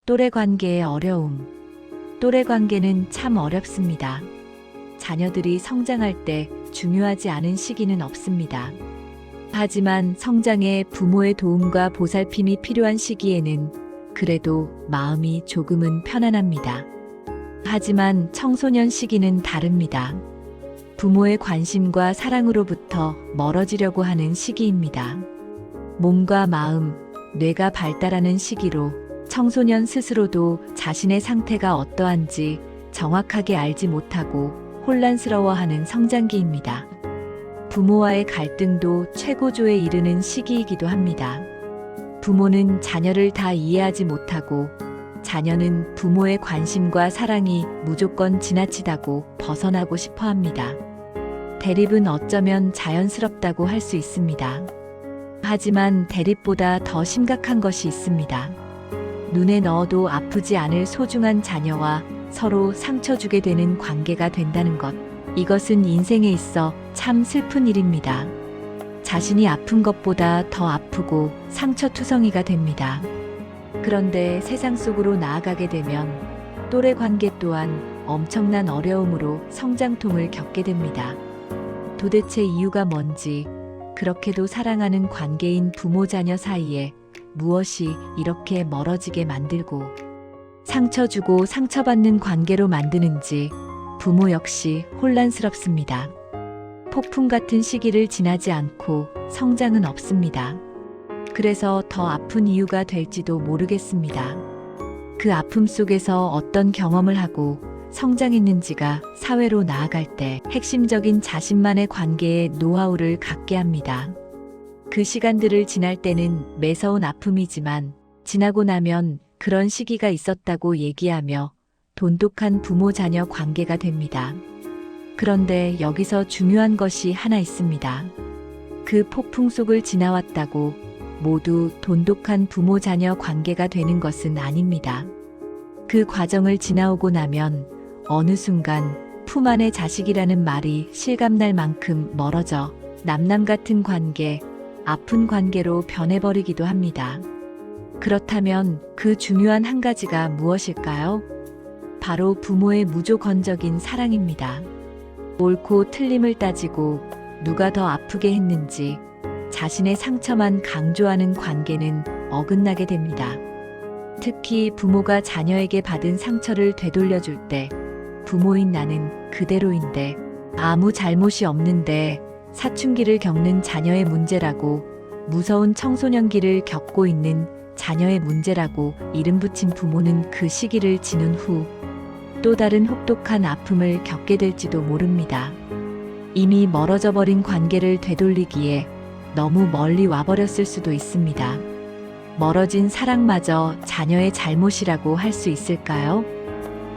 또래 관계의 어려움. 또래 관계는 참 어렵습니다. 자녀들이 성장할 때 중요하지 않은 시기는 없습니다. 하지만 성장에 부모의 도움과 보살핌이 필요한 시기에는 그래도 마음이 조금은 편안합니다. 하지만 청소년 시기는 다릅니다. 부모의 관심과 사랑으로부터 멀어지려고 하는 시기입니다. 몸과 마음, 뇌가 발달하는 시기로 청소년 스스로도 자신의 상태가 어떠한지 정확하게 알지 못하고 혼란스러워하는 성장기입니다. 부모와의 갈등도 최고조에 이르는 시기이기도 합니다. 부모는 자녀를 다 이해하지 못하고 자녀는 부모의 관심과 사랑이 무조건 지나치다고 벗어나고 싶어 합니다. 대립은 어쩌면 자연스럽다고 할 수 있습니다. 하지만 대립보다 더 심각한 것이 있습니다. 눈에 넣어도 아프지 않을 소중한 자녀와 서로 상처 주게 되는 관계가 된다는 것. 이것은 인생에 있어 참 슬픈 일입니다. 자신이 아픈 것보다 더 아프고 상처투성이가 됩니다. 그런데 세상 속으로 나아가게 되면 또래 관계 또한 엄청난 어려움으로 성장통을 겪게 됩니다. 도대체 이유가 뭔지, 그렇게도 사랑하는 관계인 부모 자녀 사이에 무엇이 이렇게 멀어지게 만들고 상처 주고 상처받는 관계로 만드는지 부모 역시 혼란스럽습니다. 폭풍 같은 시기를 지나지 않고 성장은 없습니다. 그래서 더 아픈 이유가 될지도 모르겠습니다. 그 아픔 속에서 어떤 경험을 하고 성장했는지가 사회로 나아갈 때 핵심적인 자신만의 관계의 노하우를 갖게 합니다. 그 시간들을 지날 때는 매서운 아픔이지만 지나고 나면 그런 시기가 있었다고 얘기하며 돈독한 부모 자녀 관계가 됩니다. 그런데 여기서 중요한 것이 하나 있습니다. 그 폭풍 속을 지나왔다고 모두 돈독한 부모 자녀 관계가 되는 것은 아닙니다. 그 과정을 지나오고 나면 어느 순간 품 안의 자식이라는 말이 실감날 만큼 멀어져 남남 같은 관계, 아픈 관계로 변해버리기도 합니다. 그렇다면 그 중요한 한 가지가 무엇일까요? 바로 부모의 무조건적인 사랑입니다. 옳고 틀림을 따지고 누가 더 아프게 했는지 자신의 상처만 강조하는 관계는 어긋나게 됩니다. 특히 부모가 자녀에게 받은 상처를 되돌려줄 때 부모인 나는 그대로인데 아무 잘못이 없는데 사춘기를 겪는 자녀의 문제라고, 무서운 청소년기를 겪고 있는 자녀의 문제라고 이름 붙인 부모는 그 시기를 지난 후 또 다른 혹독한 아픔을 겪게 될지도 모릅니다. 이미 멀어져 버린 관계를 되돌리기에 너무 멀리 와버렸을 수도 있습니다. 멀어진 사랑마저 자녀의 잘못이라고 할 수 있을까요?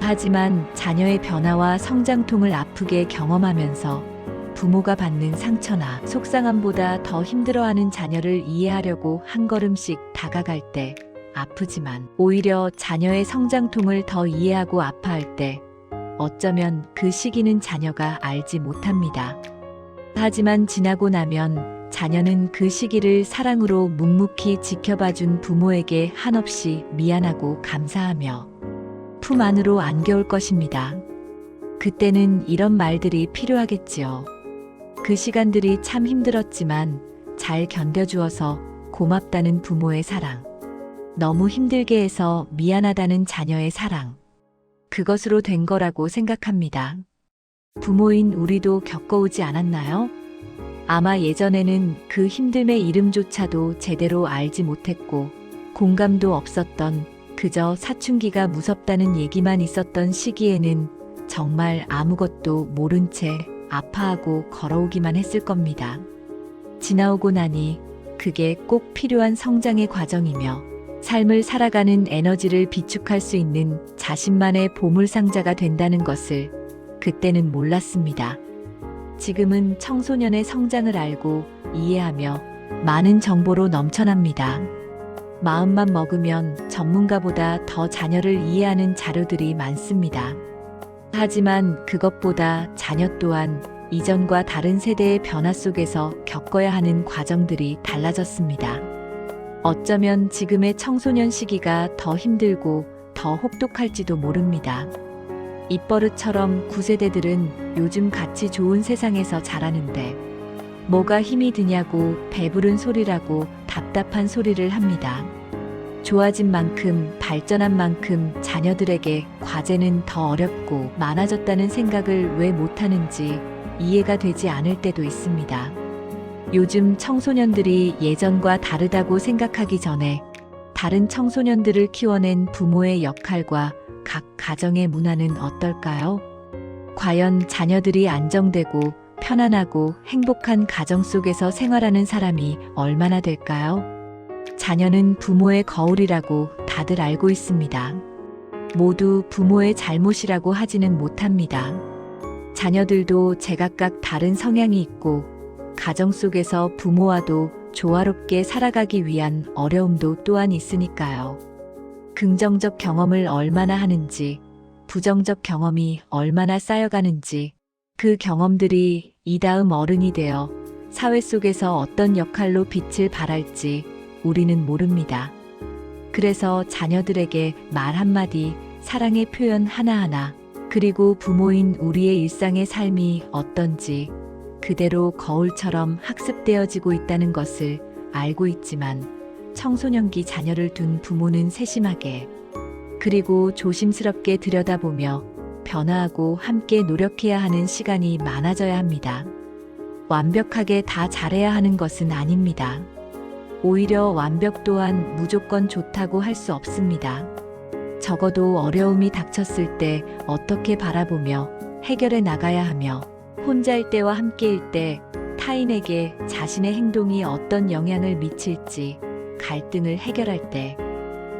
하지만 자녀의 변화와 성장통을 아프게 경험하면서 부모가 받는 상처나 속상함보다 더 힘들어하는 자녀를 이해하려고 한 걸음씩 다가갈 때 아프지만 오히려 자녀의 성장통을 더 이해하고 아파할 때 어쩌면 그 시기는 자녀가 알지 못합니다. 하지만 지나고 나면 자녀는 그 시기를 사랑으로 묵묵히 지켜봐준 부모에게 한없이 미안하고 감사하며 품 안으로 안겨올 것입니다. 그때는 이런 말들이 필요하겠지요. 그 시간들이 참 힘들었지만 잘 견뎌주어서 고맙다는 부모의 사랑. 너무 힘들게 해서 미안하다는 자녀의 사랑. 그것으로 된 거라고 생각합니다. 부모인 우리도 겪어오지 않았나요? 아마 예전에는 그 힘듦의 이름조차도 제대로 알지 못했고 공감도 없었던, 그저 사춘기가 무섭다는 얘기만 있었던 시기에는 정말 아무것도 모른 채 아파하고 걸어오기만 했을 겁니다. 지나오고 나니 그게 꼭 필요한 성장의 과정이며 삶을 살아가는 에너지를 비축할 수 있는 자신만의 보물상자가 된다는 것을 그때는 몰랐습니다. 지금은 청소년의 성장을 알고 이해하며 많은 정보로 넘쳐납니다. 마음만 먹으면 전문가보다 더 자녀를 이해하는 자료들이 많습니다. 하지만 그것보다 자녀 또한 이전과 다른 세대의 변화 속에서 겪어야 하는 과정들이 달라졌습니다. 어쩌면 지금의 청소년 시기가 더 힘들고 더 혹독할지도 모릅니다. 입버릇처럼 9세대들은 요즘 같이 좋은 세상에서 자라는데 뭐가 힘이 드냐고 배부른 소리라고 답답한 소리를 합니다. 좋아진 만큼 발전한 만큼 자녀들에게 과제는 더 어렵고 많아졌다는 생각을 왜 못하는지 이해가 되지 않을 때도 있습니다. 요즘 청소년들이 예전과 다르다고 생각하기 전에 다른 청소년들을 키워낸 부모의 역할과 각 가정의 문화는 어떨까요? 과연 자녀들이 안정되고 편안하고 행복한 가정 속에서 생활하는 사람이 얼마나 될까요? 자녀는 부모의 거울이라고 다들 알고 있습니다. 모두 부모의 잘못이라고 하지는 못합니다. 자녀들도 제각각 다른 성향이 있고 가정 속에서 부모와도 조화롭게 살아가기 위한 어려움도 또한 있으니까요. 긍정적 경험을 얼마나 하는지, 부정적 경험이 얼마나 쌓여가는지, 그 경험들이 이다음 어른이 되어 사회 속에서 어떤 역할로 빛을 발할지 우리는 모릅니다. 그래서 자녀들에게 말 한마디, 사랑의 표현 하나하나, 그리고 부모인 우리의 일상의 삶이 어떤지 그대로 거울처럼 학습되어지고 있다는 것을 알고 있지만 청소년기 자녀를 둔 부모는 세심하게 그리고 조심스럽게 들여다보며 변화하고 함께 노력해야 하는 시간이 많아져야 합니다. 완벽하게 다 잘해야 하는 것은 아닙니다. 오히려 완벽 또한 무조건 좋다고 할 수 없습니다. 적어도 어려움이 닥쳤을 때 어떻게 바라보며 해결해 나가야 하며 혼자일 때와 함께일 때 타인에게 자신의 행동이 어떤 영향을 미칠지 갈등을 해결할 때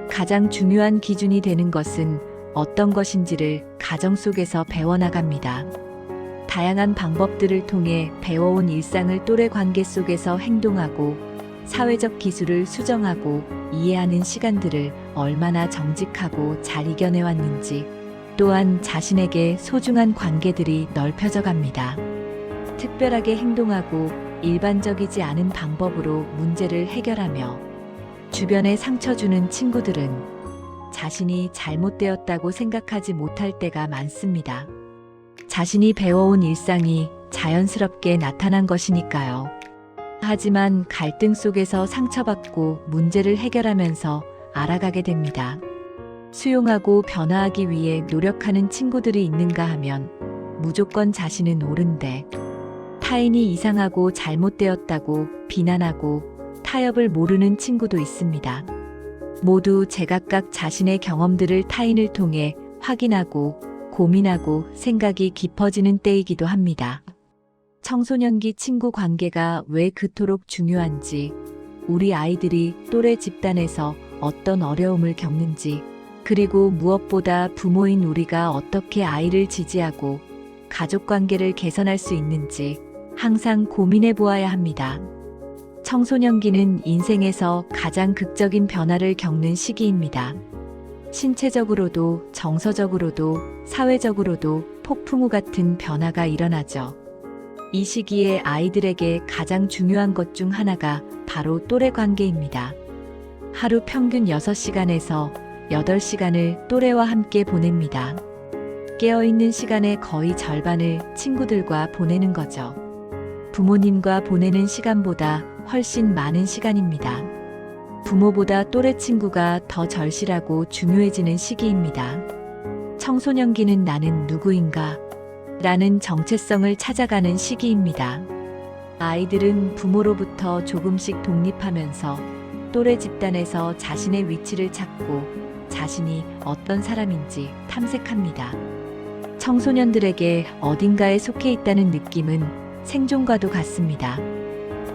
가장 중요한 기준이 되는 것은 어떤 것인지를 가정 속에서 배워나갑니다. 다양한 방법들을 통해 배워온 일상을 또래 관계 속에서 행동하고 사회적 기술을 수정하고 이해하는 시간들을 얼마나 정직하고 잘 이겨내왔는지 또한 자신에게 소중한 관계들이 넓혀져 갑니다. 특별하게 행동하고 일반적이지 않은 방법으로 문제를 해결하며 주변에 상처 주는 친구들은 자신이 잘못되었다고 생각하지 못할 때가 많습니다. 자신이 배워온 일상이 자연스럽게 나타난 것이니까요. 하지만 갈등 속에서 상처받고 문제를 해결하면서 알아가게 됩니다. 수용하고 변화하기 위해 노력하는 친구들이 있는가 하면 무조건 자신은 옳은데 타인이 이상하고 잘못되었다고 비난하고 타협을 모르는 친구도 있습니다. 모두 제각각 자신의 경험들을 타인을 통해 확인하고 고민하고 생각이 깊어지는 때이기도 합니다. 청소년기 친구 관계가 왜 그토록 중요한지, 우리 아이들이 또래 집단에서 어떤 어려움을 겪는지, 그리고 무엇보다 부모인 우리가 어떻게 아이를 지지하고 가족 관계를 개선할 수 있는지 항상 고민해 보아야 합니다. 청소년기는 인생에서 가장 극적인 변화를 겪는 시기입니다. 신체적으로도 정서적으로도 사회적으로도 폭풍우 같은 변화가 일어나죠. 이 시기에 아이들에게 가장 중요한 것 중 하나가 바로 또래 관계입니다. 하루 평균 6시간에서 8시간을 또래와 함께 보냅니다. 깨어있는 시간의 거의 절반을 친구들과 보내는 거죠. 부모님과 보내는 시간보다 훨씬 많은 시간입니다. 부모보다 또래 친구가 더 절실하고 중요해지는 시기입니다. 청소년기는 나는 누구인가? 라는 정체성을 찾아가는 시기입니다. 아이들은 부모로부터 조금씩 독립하면서 또래 집단에서 자신의 위치를 찾고 자신이 어떤 사람인지 탐색합니다. 청소년들에게 어딘가에 속해 있다는 느낌은 생존과도 같습니다.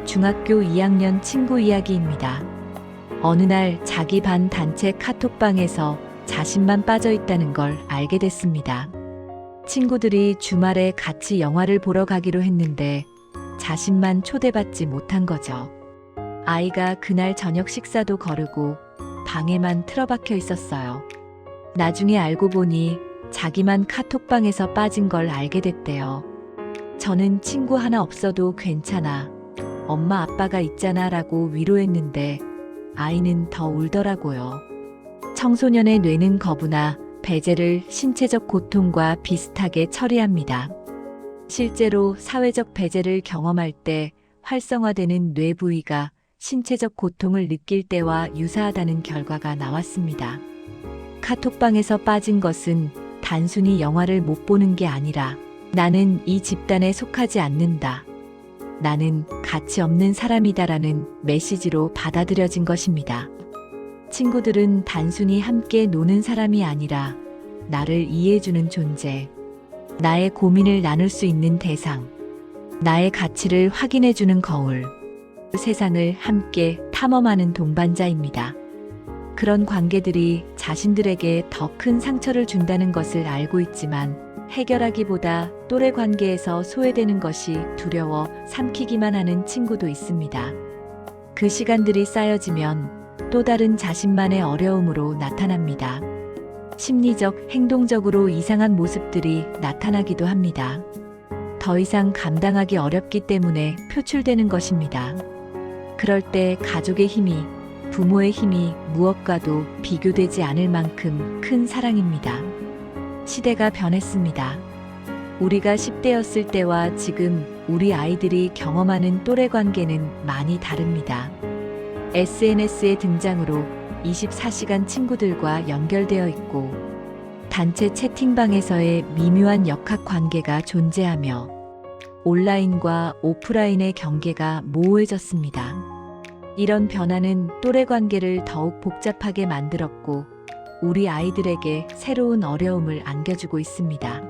중학교 2학년 친구 이야기입니다. 어느 날 자기 반 단체 카톡방에서 자신만 빠져 있다는 걸 알게 됐습니다. 친구들이 주말에 같이 영화를 보러 가기로 했는데 자신만 초대받지 못한 거죠. 아이가 그날 저녁 식사도 거르고 방에만 틀어박혀 있었어요. 나중에 알고 보니 자기만 카톡방에서 빠진 걸 알게 됐대요. 저는 친구 하나 없어도 괜찮아. 엄마 아빠가 있잖아 라고 위로했는데 아이는 더 울더라고요. 청소년의 뇌는 거부나 배제를 신체적 고통과 비슷하게 처리합니다. 실제로 사회적 배제를 경험할 때 활성화되는 뇌 부위가 신체적 고통을 느낄 때와 유사하다는 결과가 나왔습니다. 카톡방에서 빠진 것은 단순히 영화를 못 보는 게 아니라 나는 이 집단에 속하지 않는다. 나는 가치 없는 사람이다라는 메시지로 받아들여진 것입니다. 친구들은 단순히 함께 노는 사람이 아니라 나를 이해해주는 존재, 나의 고민을 나눌 수 있는 대상, 나의 가치를 확인해주는 거울, 세상을 함께 탐험하는 동반자입니다. 그런 관계들이 자신들에게 더 큰 상처를 준다는 것을 알고 있지만 해결하기보다 또래 관계에서 소외되는 것이 두려워 삼키기만 하는 친구도 있습니다. 그 시간들이 쌓여지면 또 다른 자신만의 어려움으로 나타납니다. 심리적, 행동적으로 이상한 모습들이 나타나기도 합니다. 더 이상 감당하기 어렵기 때문에 표출되는 것입니다. 그럴 때 가족의 힘이, 부모의 힘이 무엇과도 비교되지 않을 만큼 큰 사랑입니다. 시대가 변했습니다. 우리가 10대였을 때와 지금 우리 아이들이 경험하는 또래 관계는 많이 다릅니다. SNS의 등장으로 24시간 친구들과 연결되어 있고 단체 채팅방에서의 미묘한 역학 관계가 존재하며 온라인과 오프라인의 경계가 모호해졌습니다. 이런 변화는 또래 관계를 더욱 복잡하게 만들었고 우리 아이들에게 새로운 어려움을 안겨주고 있습니다.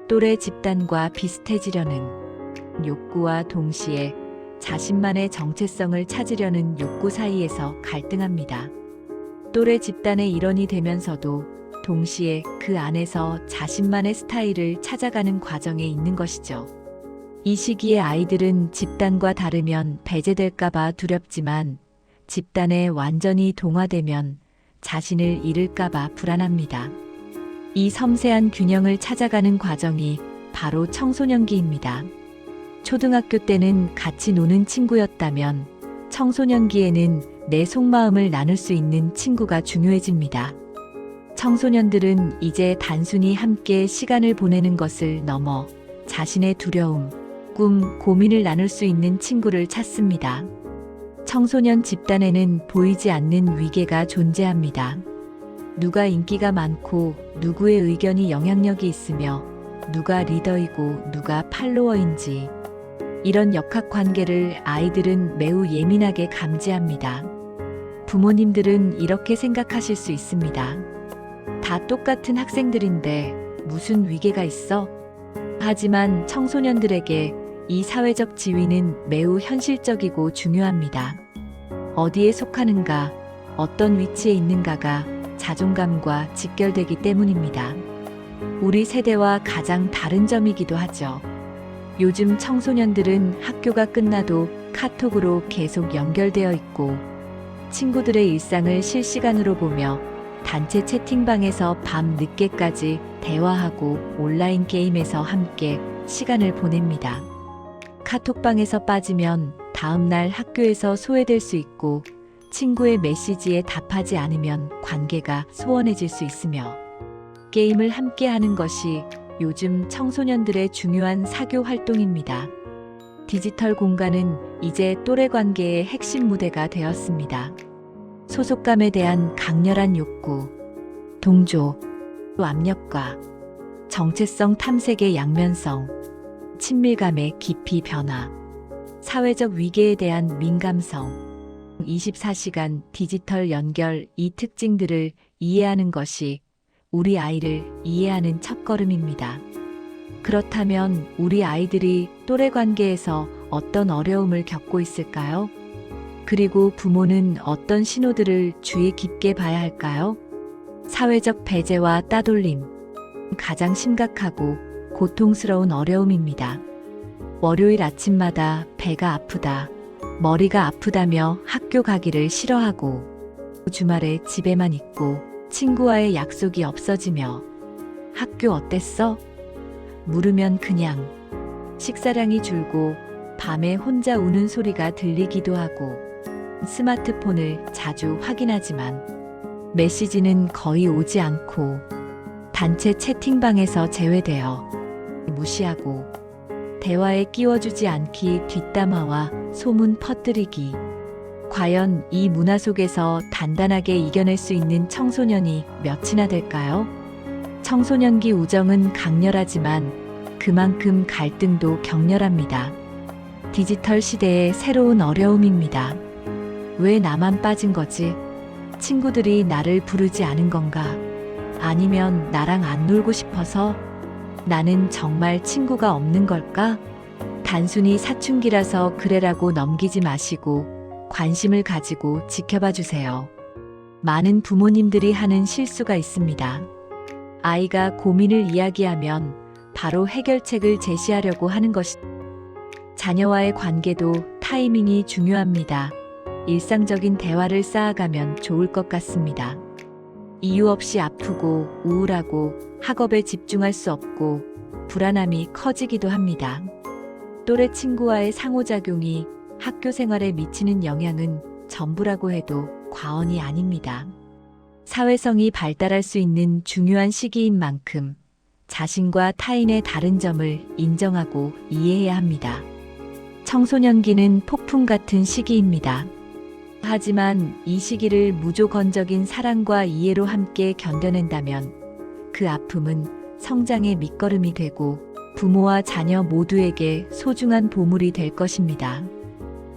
또래 집단과 비슷해지려는 욕구와 동시에 자신만의 정체성을 찾으려는 욕구 사이에서 갈등합니다. 또래 집단의 일원이 되면서도 동시에 그 안에서 자신만의 스타일을 찾아가는 과정에 있는 것이죠. 이 시기의 아이들은 집단과 다르면 배제될까봐 두렵지만 집단에 완전히 동화되면 자신을 잃을까봐 불안합니다. 이 섬세한 균형을 찾아가는 과정이 바로 청소년기입니다. 초등학교 때는 같이 노는 친구였다면 청소년기에는 내 속마음을 나눌 수 있는 친구가 중요해집니다. 청소년들은 이제 단순히 함께 시간을 보내는 것을 넘어 자신의 두려움, 꿈, 고민을 나눌 수 있는 친구를 찾습니다. 청소년 집단에는 보이지 않는 위계가 존재합니다. 누가 인기가 많고 누구의 의견이 영향력이 있으며 누가 리더이고 누가 팔로워인지 이런 역학 관계를 아이들은 매우 예민하게 감지합니다. 부모님들은 이렇게 생각하실 수 있습니다. 다 똑같은 학생들인데 무슨 위계가 있어? 하지만 청소년들에게 이 사회적 지위는 매우 현실적이고 중요합니다. 어디에 속하는가, 어떤 위치에 있는가가 자존감과 직결되기 때문입니다. 우리 세대와 가장 다른 점이기도 하죠. 요즘 청소년들은 학교가 끝나도 카톡으로 계속 연결되어 있고 친구들의 일상을 실시간으로 보며 단체 채팅방에서 밤 늦게까지 대화하고 온라인 게임에서 함께 시간을 보냅니다. 카톡방에서 빠지면 다음날 학교에서 소외될 수 있고 친구의 메시지에 답하지 않으면 관계가 소원해질 수 있으며 게임을 함께 하는 것이 요즘 청소년들의 중요한 사교 활동입니다. 디지털 공간은 이제 또래 관계의 핵심 무대가 되었습니다. 소속감에 대한 강렬한 욕구, 동조, 압력과 정체성 탐색의 양면성, 친밀감의 깊이 변화, 사회적 위계에 대한 민감성, 24시간 디지털 연결 이 특징들을 이해하는 것이 우리 아이를 이해하는 첫걸음입니다. 그렇다면 우리 아이들이 또래 관계에서 어떤 어려움을 겪고 있을까요? 그리고 부모는 어떤 신호들을 주의 깊게 봐야 할까요? 사회적 배제와 따돌림, 가장 심각하고 고통스러운 어려움입니다. 월요일 아침마다 배가 아프다, 머리가 아프다며 학교 가기를 싫어하고 주말에 집에만 있고 친구와의 약속이 없어지며 학교 어땠어? 물으면 그냥 식사량이 줄고 밤에 혼자 우는 소리가 들리기도 하고 스마트폰을 자주 확인하지만 메시지는 거의 오지 않고 단체 채팅방에서 제외되어 무시하고 대화에 끼워주지 않기, 뒷담화와 소문 퍼뜨리기. 과연 이 문화 속에서 단단하게 이겨낼 수 있는 청소년이 몇이나 될까요? 청소년기 우정은 강렬하지만 그만큼 갈등도 격렬합니다. 디지털 시대의 새로운 어려움입니다. 왜 나만 빠진 거지? 친구들이 나를 부르지 않은 건가? 아니면 나랑 안 놀고 싶어서? 나는 정말 친구가 없는 걸까? 단순히 사춘기라서 그래라고 넘기지 마시고 관심을 가지고 지켜봐 주세요. 많은 부모님들이 하는 실수가 있습니다. 아이가 고민을 이야기하면 바로 해결책을 제시하려고 하는 것이 자녀와의 관계도 타이밍이 중요합니다. 일상적인 대화를 쌓아가면 좋을 것 같습니다. 이유 없이 아프고 우울하고 학업에 집중할 수 없고 불안함이 커지기도 합니다. 또래 친구와의 상호작용이 학교 생활에 미치는 영향은 전부라고 해도 과언이 아닙니다. 사회성이 발달할 수 있는 중요한 시기인 만큼 자신과 타인의 다른 점을 인정하고 이해해야 합니다. 청소년기는 폭풍 같은 시기입니다. 하지만 이 시기를 무조건적인 사랑과 이해로 함께 견뎌낸다면 그 아픔은 성장의 밑거름이 되고 부모와 자녀 모두에게 소중한 보물이 될 것입니다.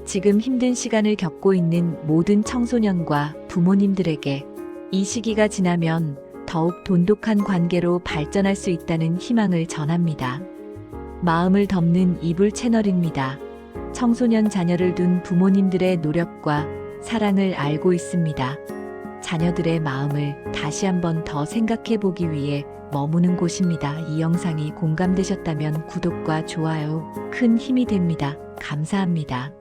지금 힘든 시간을 겪고 있는 모든 청소년과 부모님들에게 이 시기가 지나면 더욱 돈독한 관계로 발전할 수 있다는 희망을 전합니다. 마음을 덮는 이불 채널입니다. 청소년 자녀를 둔 부모님들의 노력과 사랑을 알고 있습니다. 자녀들의 마음을 다시 한번 더 생각해 보기 위해 머무는 곳입니다. 이 영상이 공감되셨다면 구독과 좋아요 큰 힘이 됩니다. 감사합니다.